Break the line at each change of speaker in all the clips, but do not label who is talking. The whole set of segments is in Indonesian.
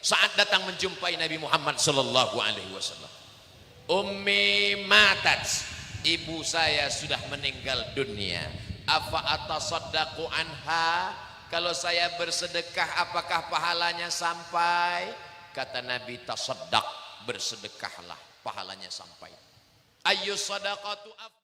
saat datang menjumpai Nabi Muhammad sallallahu alaihi wasallam. Ummi matat, ibu saya sudah meninggal dunia. Afa atasaddaqu anha, kalau saya bersedekah apakah pahalanya sampai? Kata Nabi, tasaddaq, bersedekahlah, pahalanya sampai. Ayyus sadaqatu afdal.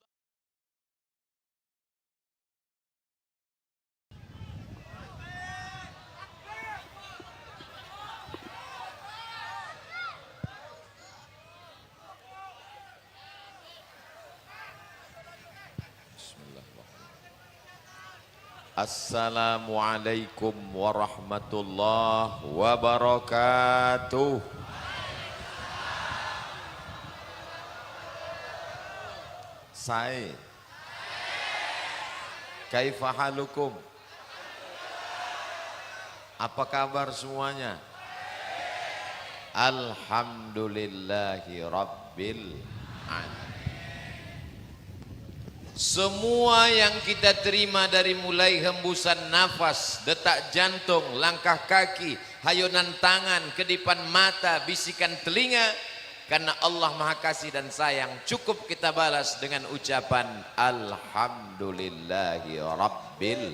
Assalamualaikum warahmatullahi wabarakatuh. Saya kaifa halukum? Apa kabar semuanya? Alhamdulillahi rabbil alamin. Semua yang kita terima dari mulai hembusan nafas, detak jantung, langkah kaki, hayunan tangan, kedipan mata, bisikan telinga, karena Allah Maha Kasih dan Sayang, cukup kita balas dengan ucapan Alhamdulillahi Rabbil.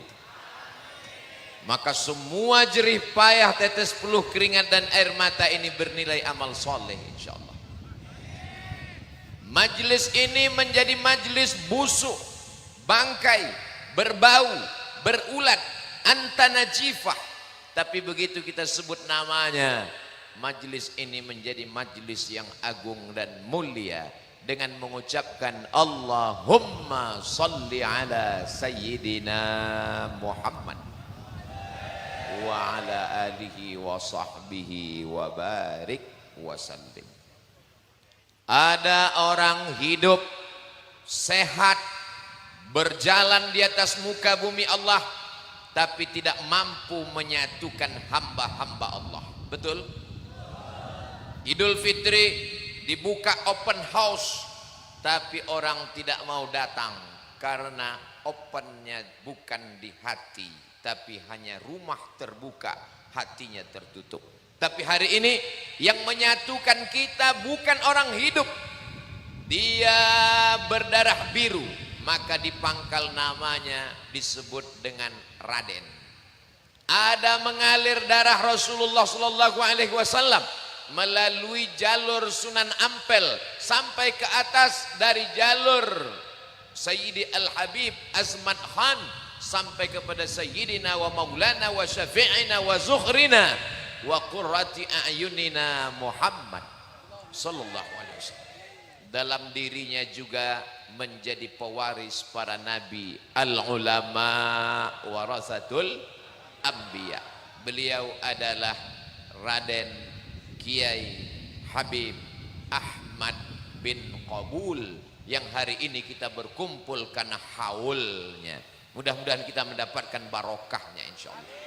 Maka semua jerih payah, tetes peluh keringat dan air mata ini bernilai amal soleh insyaallah. Majlis ini menjadi majlis busuk, bangkai, berbau, berulat, antanajifah. Tapi begitu kita sebut namanya, majlis ini menjadi majlis yang agung dan mulia dengan mengucapkan Allahumma salli ala sayyidina Muhammad wa ala alihi wa sahbihi wa barik wa sallim. Ada orang hidup sehat berjalan di atas muka bumi Allah tapi tidak mampu menyatukan hamba-hamba Allah. Betul? Idul Fitri dibuka open house tapi orang tidak mau datang karena opennya bukan di hati tapi hanya rumah terbuka, hatinya tertutup. Tapi hari ini yang menyatukan kita bukan orang hidup. Dia berdarah biru, maka di pangkal namanya disebut dengan Raden. Ada mengalir darah Rasulullah sallallahu alaihi wasallam melalui jalur Sunan Ampel sampai ke atas dari jalur Sayyidi Al-Habib Azmat Khan sampai kepada Sayyidina wa Maulana wa Syafi'ina wa Zuhrina wa qurrati a'yunina Muhammad sallallahu alaihi wasallam. Dalam dirinya juga menjadi pewaris para nabi, al ulama warasatul anbiya. Beliau adalah Raden Kiai Habib Ahmad bin Qabul yang hari ini kita berkumpul karena haulnya. Mudah-mudahan kita mendapatkan barokahnya insyaallah.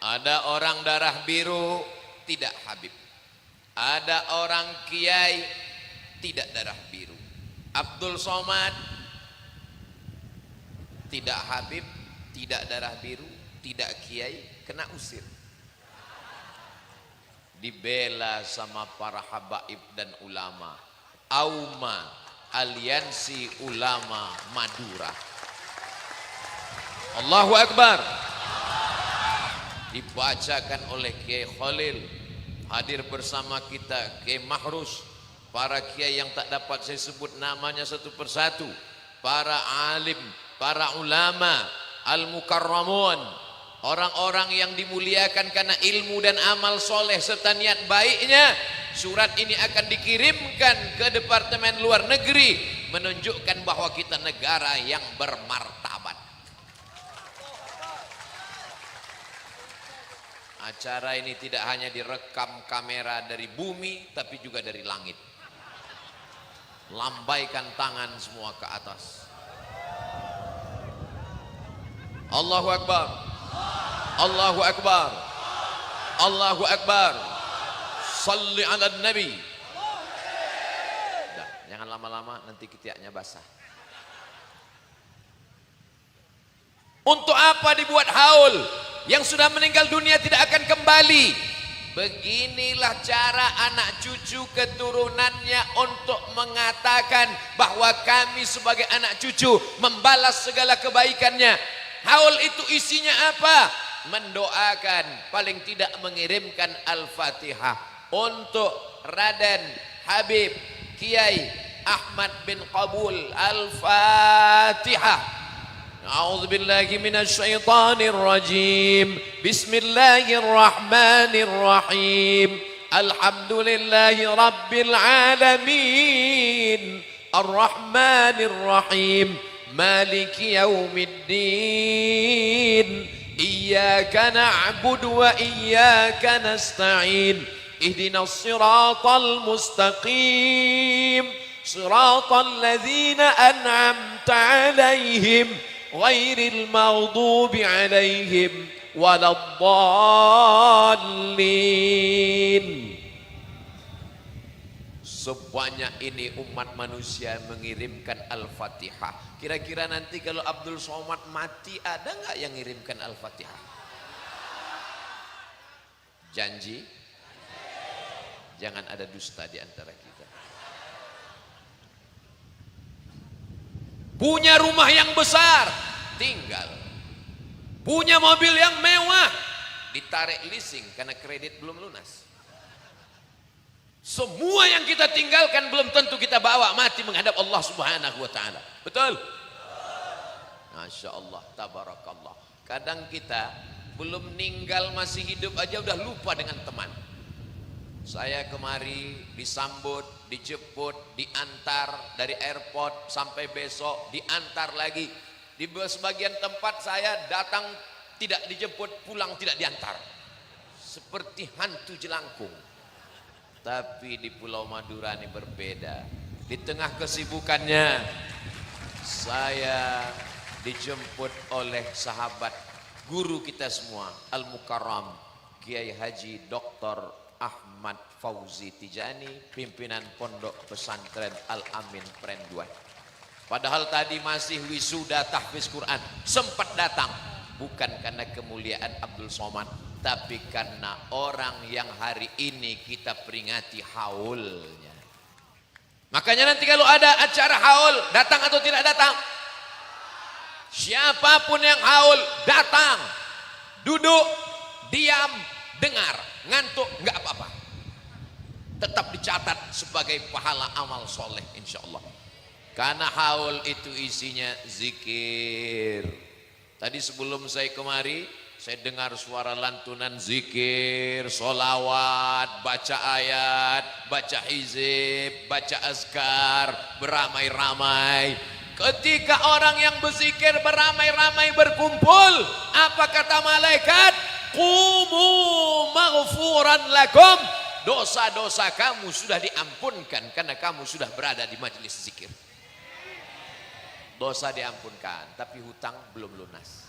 Ada orang darah biru tidak Habib. Ada orang kiai tidak darah biru. Abdul Somad tidak Habib, tidak darah biru, tidak kiai, kena usir. Dibela sama para habaib dan ulama. Auma, Aliansi Ulama Madura. Allahu Akbar. Dibacakan oleh Kiai Khalil, hadir bersama kita Kiai Mahrus, para kiai yang tak dapat saya sebut namanya satu persatu, para alim, para ulama, al-mukarramun, orang-orang yang dimuliakan karena ilmu dan amal soleh serta niat baiknya. Surat ini akan dikirimkan ke Departemen Luar Negeri menunjukkan bahwa kita negara yang bermartabat. Acara ini tidak hanya direkam kamera dari bumi tapi juga dari langit. Lambaikan tangan semua ke atas. Allahu Akbar. Allahu Akbar. Allahu Akbar. Salli ala Nabi. Dah, jangan lama-lama nanti ketiaknya basah. Untuk apa dibuat haul? Yang sudah meninggal dunia tidak akan kembali. Beginilah cara anak cucu keturunannya untuk mengatakan bahwa kami sebagai anak cucu membalas segala kebaikannya. Haul itu isinya apa? Mendoakan, paling tidak mengirimkan Al-Fatihah untuk Raden Habib Kiai Ahmad bin Qabul. Al-Fatihah. أعوذ بالله من الشيطان الرجيم بسم الله الرحمن الرحيم الحمد لله رب العالمين الرحمن الرحيم مالك يوم الدين إياك نعبد وإياك نستعين اهدنا الصراط المستقيم صراط الذين أنعمت عليهم غير المغضوب عليهم ولا الضالين. Sebanyak ini umat manusia mengirimkan Al-Fatihah. Kira-kira nanti kalau Abdul Somad mati, ada nggak yang mengirimkan Al-Fatihah? Janji? Jangan ada dusta di antara kita. Punya rumah yang besar, tinggal. Punya mobil yang mewah, ditarik leasing karena kredit belum lunas. Semua yang kita tinggalkan belum tentu kita bawa mati menghadap Allah Subhanahu wa taala. Betul? Masya Allah, tabarakallah. Kadang kita belum meninggal masih hidup aja udah lupa dengan teman. Saya kemari disambut, dijemput, diantar dari airport sampai besok, diantar lagi. Di sebagian tempat saya datang tidak dijemput, pulang tidak diantar. Seperti hantu jelangkung. Tapi di Pulau Madura ini berbeda. Di tengah kesibukannya, saya dijemput oleh sahabat guru kita semua, Al-Mukarram, Kiai Haji Dr. Ahmad Fauzi Tijani, pimpinan Pondok Pesantren Al-Amin Perenduan. Padahal tadi masih wisuda tahfiz Quran, sempat datang. Bukan karena kemuliaan Abdul Somad, tapi karena orang yang hari ini kita peringati haulnya. Makanya nanti kalau ada acara haul, datang atau tidak datang? Siapapun yang haul, datang. Duduk, diam, dengar. Ngantuk nggak apa-apa, tetap dicatat sebagai pahala amal soleh insya Allah. Karena haul itu isinya zikir. Tadi sebelum saya kemari, saya dengar suara lantunan zikir, solawat, baca ayat, baca hizib, baca azkar, beramai-ramai. Ketika orang yang berzikir beramai-ramai berkumpul, apa kata malaikat? Qumu maghfuran lakum, dosa-dosa kamu sudah diampunkan karena kamu sudah berada di majelis zikir. Dosa diampunkan, tapi hutang belum lunas.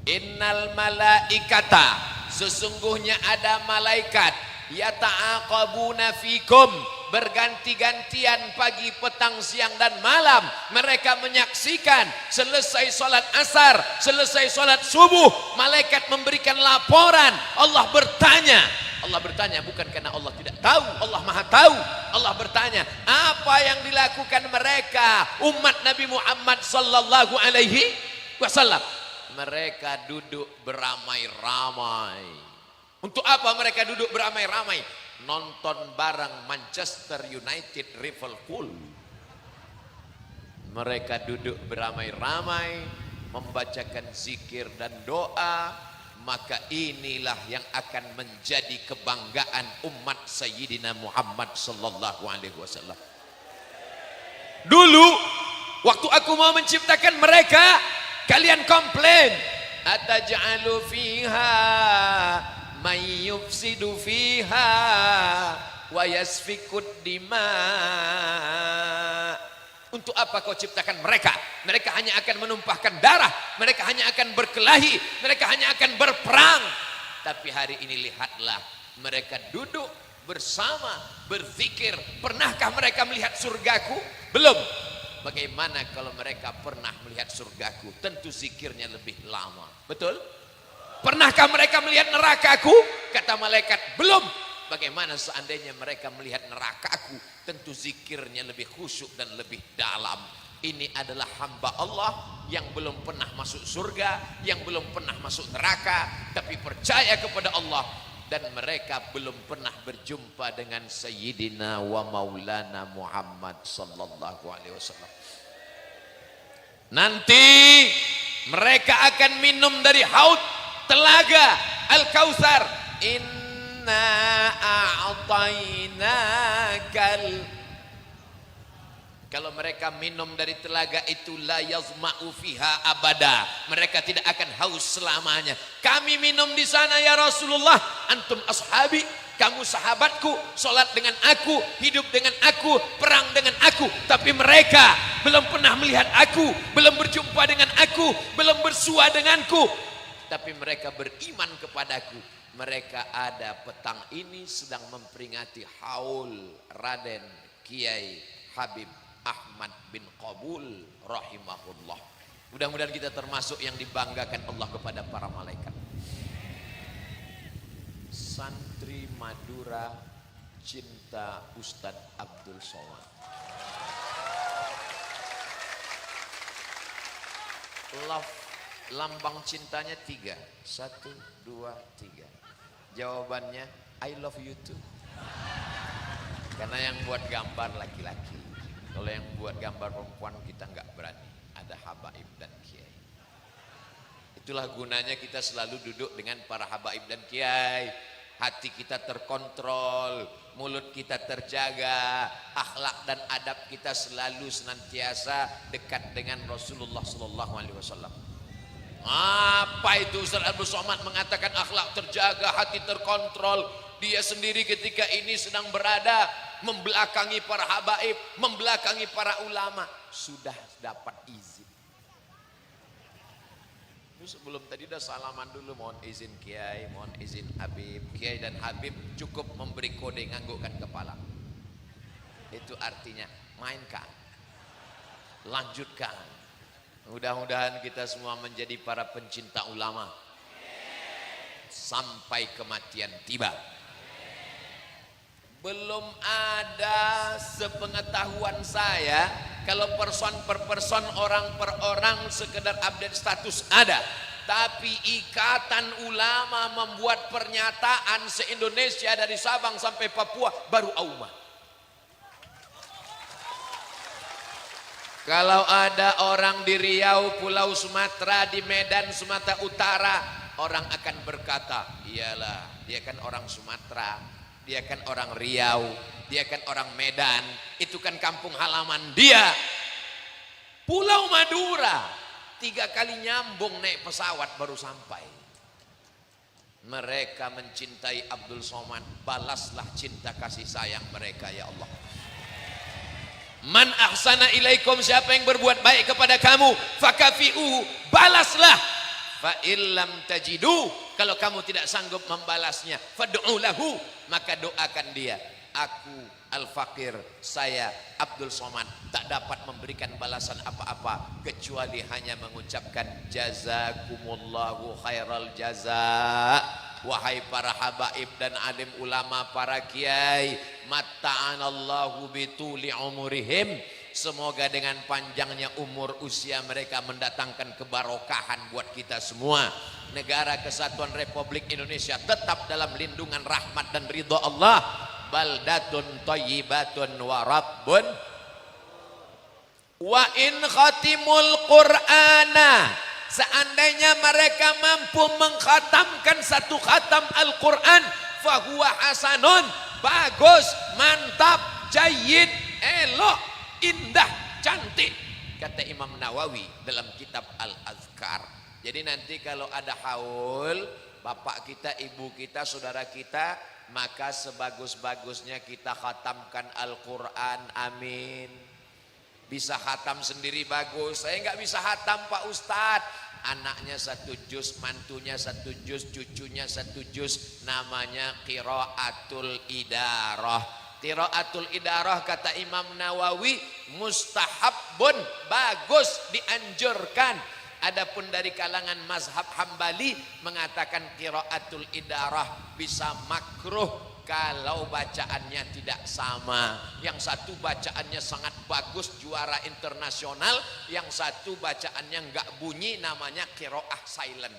Innal malaikata, sesungguhnya ada malaikat, yata'aqabuna fikum, berganti-gantian pagi, petang, siang dan malam. Mereka menyaksikan selesai sholat asar, selesai sholat subuh, malaikat memberikan laporan. Allah bertanya bukan karena Allah tidak tahu, Allah maha tahu. Allah bertanya, apa yang dilakukan mereka umat Nabi Muhammad sallallahu alaihi wasallam? Mereka duduk beramai-ramai. Untuk apa mereka duduk beramai-ramai? Nonton bareng Manchester United Liverpool. Mereka duduk beramai-ramai membacakan zikir dan doa. Maka inilah yang akan menjadi kebanggaan umat Sayyidina Muhammad sallallahu alaihi wasallam. Dulu waktu aku mau menciptakan mereka, kalian komplain, ataj'alu fiha may yufsidu fiha wa yasfikud dima. Untuk apa kau ciptakan mereka? Mereka hanya akan menumpahkan darah, mereka hanya akan berkelahi, mereka hanya akan berperang. Tapi hari ini lihatlah, mereka duduk bersama berzikir. Pernahkah mereka melihat surgaku? Belum. Bagaimana kalau mereka pernah melihat surgaku? Tentu zikirnya lebih lama. Betul? Pernahkah mereka melihat nerakaku? Kata malaikat, belum. Bagaimana seandainya mereka melihat nerakaku? Tentu zikirnya lebih khusyuk dan lebih dalam. Ini adalah hamba Allah yang belum pernah masuk surga, yang belum pernah masuk neraka, tapi percaya kepada Allah. Dan mereka belum pernah berjumpa dengan Sayyidina wa Maulana Muhammad sallallahu alaihi wasallam. Nanti mereka akan minum dari haud telaga Al-Kautsar. Inna a'tainakal. Kalau mereka minum dari telaga itu, la yazma'u fiha abada. Mereka tidak akan haus selamanya. Kami minum di sana ya Rasulullah. Antum ashabi, kamu sahabatku, sholat dengan aku, hidup dengan aku, perang dengan aku. Tapi mereka belum pernah melihat aku, belum berjumpa dengan aku, belum bersua denganku. Tapi mereka beriman kepadaku. Mereka ada petang ini sedang memperingati haul Raden Kiai Habib Ahmad bin Qabul rahimahullah. Mudah-mudahan kita termasuk yang dibanggakan Allah kepada para malaikat. Santri Madura cinta Ustadz Abdul Somad. Lambang cintanya 3. 1, 2, 3. Jawabannya I love you too. Karena yang buat gambar laki-laki. Kalau yang buat gambar perempuan kita nggak berani. Ada habaib dan kiai. Itulah gunanya kita selalu duduk dengan para habaib dan kiai. Hati kita terkontrol, mulut kita terjaga, akhlak dan adab kita selalu senantiasa dekat dengan Rasulullah sallallahu alaihi wasallam. Apa itu Ustaz Abdul Somad mengatakan akhlak terjaga, hati terkontrol? Dia sendiri ketika ini sedang berada membelakangi para habaib, membelakangi para ulama, sudah dapat izin. Sebelum tadi udah salaman dulu, mohon izin Kiai, mohon izin Habib. Kiai dan Habib cukup memberi kode nganggukkan kepala. Itu artinya mainkan, lanjutkan. Mudah-mudahan kita semua menjadi para pencinta ulama sampai kematian tiba. Belum ada sepengetahuan saya, kalau person per person, orang per orang sekedar update status ada, tapi ikatan ulama membuat pernyataan se-Indonesia dari Sabang sampai Papua baru Auma. Kalau ada orang di Riau, Pulau Sumatera, di Medan, Sumatera Utara, orang akan berkata, iyalah, dia kan orang Sumatera, dia kan orang Riau, dia kan orang Medan, itu kan kampung halaman dia. Pulau Madura 3 kali nyambung naik pesawat baru sampai. Mereka mencintai Abdul Somad, balaslah cinta kasih sayang mereka ya Allah. Man ahsana ilaikum, siapa yang berbuat baik kepada kamu, fakafi'uhu, balaslah. Fa illam tajidu, kalau kamu tidak sanggup membalasnya, fad'u lahu, maka doakan dia. Aku al-fakir, saya Abdul Somad tak dapat memberikan balasan apa-apa kecuali hanya mengucapkan jazakumullahu khairal jaza. Wahai para habaib dan alim ulama, para kiai, matta'anallahu bituli umurihim, semoga dengan panjangnya umur usia mereka mendatangkan kebarokahan buat kita semua. Negara Kesatuan Republik Indonesia tetap dalam lindungan rahmat dan ridha Allah. Baldatun thayyibatun wa rabbun wa in khatimul qur'ana, seandainya mereka mampu mengkhatamkan 1 khatam Al-Quran, fahuwa hasanun, bagus, mantap, jayyid, elok, indah, cantik, kata Imam Nawawi dalam kitab Al-Azkar. Jadi nanti kalau ada haul, bapak kita, ibu kita, saudara kita, maka sebagus-bagusnya kita khatamkan Al-Quran, amin. Bisa khatam sendiri bagus, saya nggak bisa khatam Pak Ustadz. Anaknya 1 juz, mantunya 1 juz, cucunya 1 juz, namanya qiraatul idarah. Qiraatul idarah kata Imam Nawawi mustahabun, bagus, dianjurkan. Adapun dari kalangan mazhab Hambali mengatakan qiraatul idarah bisa makruh kalau bacaannya tidak sama. Yang satu bacaannya sangat bagus, juara internasional, yang satu bacaannya enggak bunyi, namanya qiraah silent.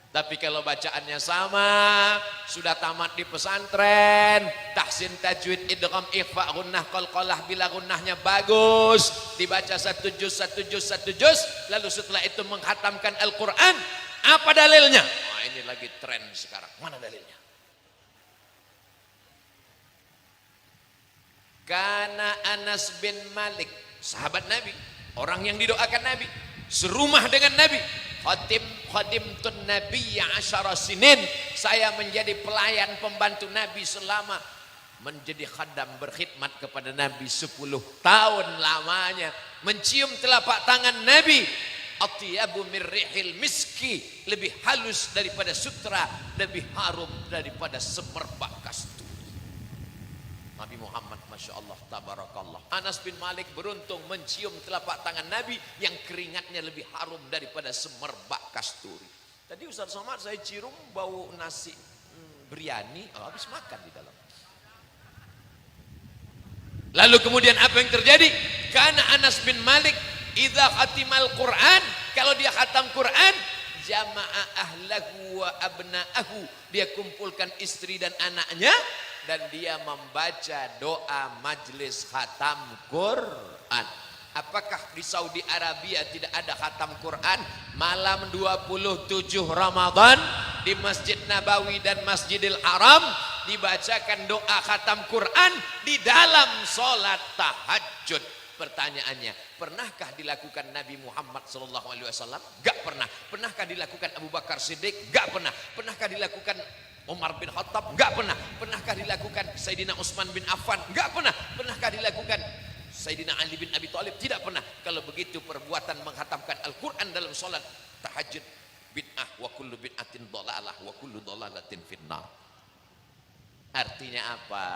Tapi kalau bacaannya sama, sudah tamat di pesantren, tahsin tajwid idgham ikhfa gunnah qalqalah bila gunnahnya bagus, dibaca satu juz, lalu setelah itu menghatamkan Al-Quran. Apa dalilnya? Wah, ini lagi tren sekarang. Mana dalilnya? Karena Anas bin Malik, sahabat Nabi, orang yang didoakan Nabi, serumah dengan Nabi. Khadimtun Nabiyya 10 sinin. Saya menjadi pelayan pembantu Nabi selama menjadi khadam, berkhidmat kepada Nabi 10 tahun lamanya. Mencium telapak tangan Nabi, atyabu min rihil miski, lebih halus daripada sutra, lebih harum daripada semerbak kasturi. Nabi Muhammad, Masya Allah, tabarakallah. Anas bin Malik beruntung mencium telapak tangan Nabi yang keringatnya lebih harum daripada semerbak kasturi. Tadi Ustaz Somad saya cium bau nasi biryani, habis makan di dalam. Lalu kemudian apa yang terjadi? Karena Anas bin Malik idza khatimal Quran, kalau dia khatam Quran, jama'a ahlahu wa abna'ahu, dia kumpulkan istri dan anaknya, dan dia membaca doa majlis khatam Quran. Apakah di Saudi Arabia tidak ada khatam Quran? Malam 27 Ramadan di Masjid Nabawi dan Masjidil Haram dibacakan doa khatam Quran di dalam sholat tahajud. Pertanyaannya, pernahkah dilakukan Nabi Muhammad SAW? Gak pernah. Pernahkah dilakukan Abu Bakar Siddiq? Gak pernah. Pernahkah dilakukan Umar bin Khattab? Enggak pernah. Pernahkah dilakukan Sayyidina Utsman bin Affan? Enggak pernah. Pernahkah dilakukan Sayyidina Ali bin Abi Thalib? Tidak pernah. Kalau begitu perbuatan menghatamkan Al-Quran dalam sholat tahajud bid'ah, wa kullu bid'atin dhalalah wa kullu dhalalatin finnar. Artinya apa?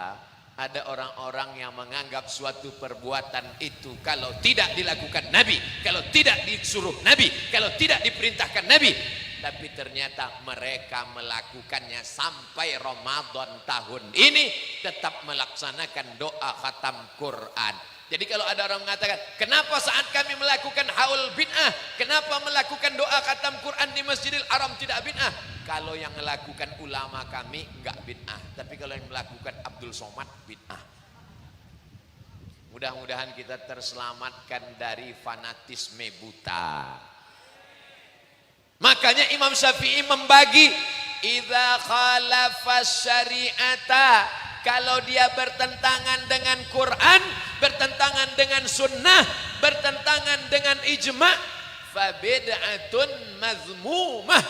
Ada orang-orang yang menganggap suatu perbuatan itu kalau tidak dilakukan Nabi, kalau tidak disuruh Nabi, kalau tidak diperintahkan Nabi, tapi ternyata mereka melakukannya sampai Ramadan tahun ini tetap melaksanakan doa khatam Quran. Jadi kalau ada orang mengatakan, kenapa saat kami melakukan haul bid'ah, kenapa melakukan doa khatam Quran di Masjidil Haram tidak bid'ah? Kalau yang melakukan ulama kami enggak bid'ah, tapi kalau yang melakukan Abdul Somad bid'ah. Mudah-mudahan kita terselamatkan dari fanatisme buta. Makanya Imam Syafi'i membagi idza khalafas syari'ata, kalau dia bertentangan dengan Quran, bertentangan dengan sunnah, bertentangan dengan ijma', fa bid'atun mazmumah,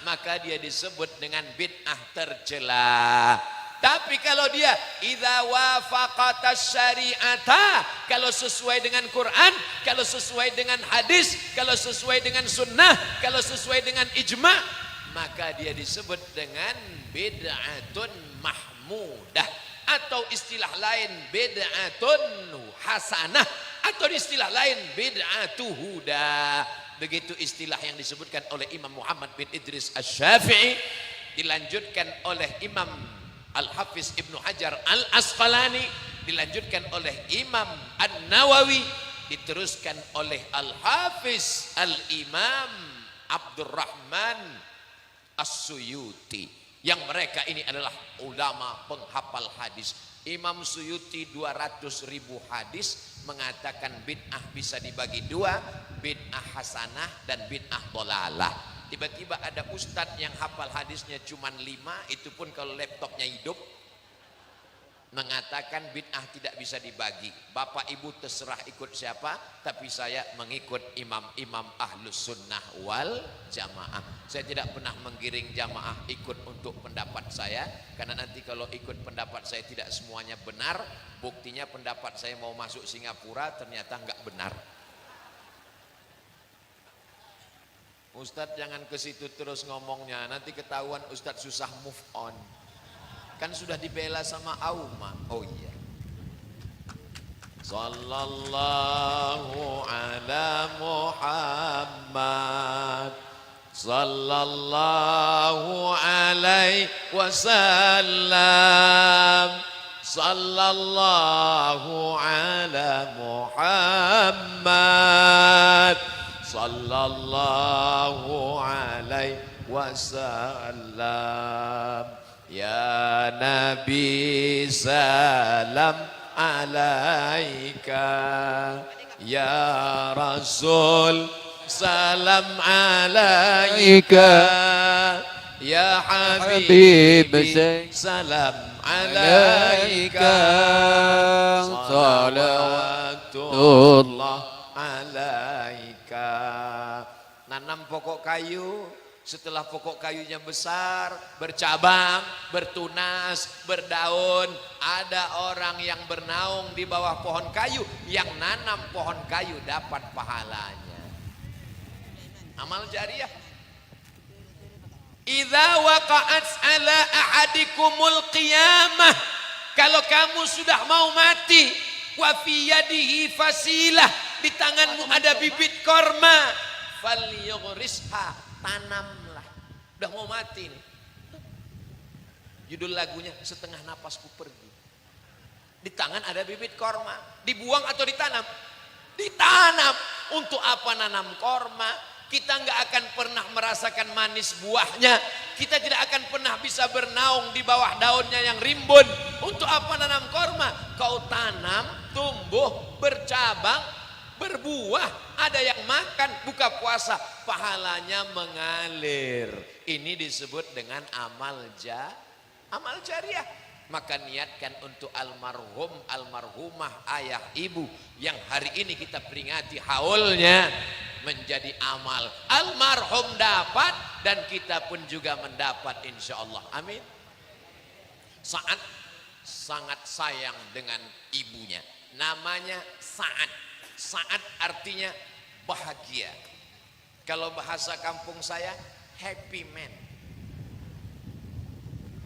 maka dia disebut dengan bid'ah tercela. Tapi kalau dia idza wafaqatas syari'ata, kalau sesuai dengan Quran, kalau sesuai dengan hadis, kalau sesuai dengan sunnah, kalau sesuai dengan ijma', maka dia disebut dengan bid'atun mahmudah, atau istilah lain bid'atun hasanah, atau istilah lain bid'atu huda. Begitu istilah yang disebutkan oleh Imam Muhammad bin Idris Asy-Syafi'i, dilanjutkan oleh Imam Al-Hafiz Ibnu Hajar Al-Asqalani, dilanjutkan oleh Imam An-Nawawi, diteruskan oleh Al-Hafiz Al-Imam Abdurrahman As-Suyuti, yang mereka ini adalah ulama penghafal hadis. Imam Suyuti 200.000 hadis, mengatakan bid'ah bisa dibagi dua, bid'ah hasanah dan bid'ah dhalalah. Tiba-tiba ada ustadz yang hafal hadisnya cuma 5, itu pun kalau laptopnya hidup, mengatakan bid'ah tidak bisa dibagi. Bapak ibu terserah ikut siapa, tapi saya mengikut imam-imam ahlus sunnah wal jamaah. Saya tidak pernah menggiring jamaah ikut untuk pendapat saya, karena nanti kalau ikut pendapat saya tidak semuanya benar. Buktinya pendapat saya mau masuk Singapura ternyata enggak benar. Ustadz jangan ke situ terus ngomongnya, nanti ketahuan Ustadz susah move on. Kan sudah dibela sama Auma. Oh iya, Sallallahu ala Muhammad. Sallallahu alaihi wasallam. Sallallahu ala Muhammad. Sallallahu alaihi wasallam. Ya Nabi salam alaika, ya Rasul salam alaika, ya Habib salam alaika, salawatullah alaika. Nanam pokok kayu, setelah pokok kayunya besar, bercabang, bertunas, berdaun, ada orang yang bernaung di bawah pohon kayu, yang nanam pohon kayu dapat pahalanya. Amal jariah. Idza waqa'at ala ahadikumul qiyamah, kalau kamu sudah mau mati, wa fi yadihi fasilah, di tanganmu ada bibit korma, falyughrisha, tanamlah. Udah mau mati nih. Judul lagunya Setengah Napasku Pergi. Di tangan ada bibit korma, dibuang atau ditanam? Ditanam. Untuk apa nanam korma? Kita nggak akan pernah merasakan manis buahnya. Kita tidak akan pernah bisa bernaung di bawah daunnya yang rimbun. Untuk apa nanam korma? Kau tanam, tumbuh, bercabang, berbuah, ada yang makan, buka puasa, pahalanya mengalir. Ini disebut dengan amal jariah. Maka niatkan untuk almarhum, almarhumah, ayah, ibu yang hari ini kita peringati haulnya, menjadi amal. Almarhum dapat dan kita pun juga mendapat, insya Allah. Amin. Sa'ad sangat sayang dengan ibunya, namanya Sa'ad. Sa'ad artinya bahagia. Kalau bahasa kampung saya, happy man.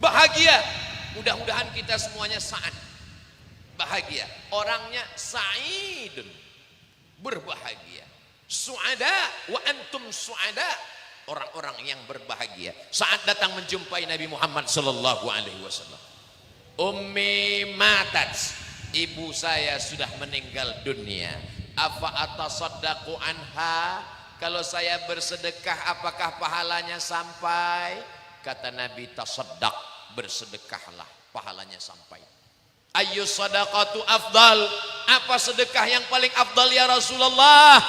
Bahagia. Mudah-mudahan kita semuanya Sa'ad. Bahagia. Orangnya sa'idun. Berbahagia. Su'ada wa antum su'ada. Orang-orang yang berbahagia. Sa'ad datang menjumpai Nabi Muhammad sallallahu alaihi wasallam. Ummi matat. Ibu saya sudah meninggal dunia. Afa atasaddaqu anha, kalau saya bersedekah apakah pahalanya sampai? Kata Nabi, tasaddaq, bersedekahlah, pahalanya sampai. Ayyus sadaqatu afdal, apa sedekah yang paling afdal ya Rasulullah?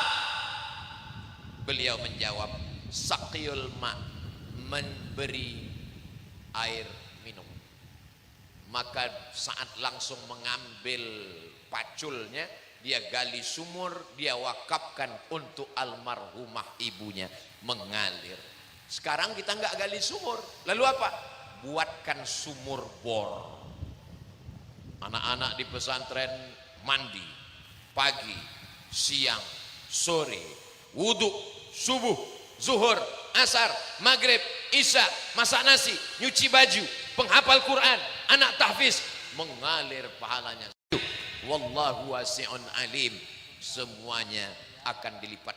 Beliau menjawab, saqiyul ma, memberi air minum. Maka saat langsung mengambil paculnya, dia gali sumur, dia wakafkan untuk almarhumah ibunya, mengalir. Sekarang kita nggak gali sumur, lalu apa? Buatkan sumur bor. Anak-anak di pesantren mandi pagi, siang, sore, wudhu, subuh, zuhur, asar, maghrib, isya, masak nasi, nyuci baju, penghafal Quran, anak tahfiz, mengalir pahalanya. Wallahu wasi'un alim, semuanya akan dilipat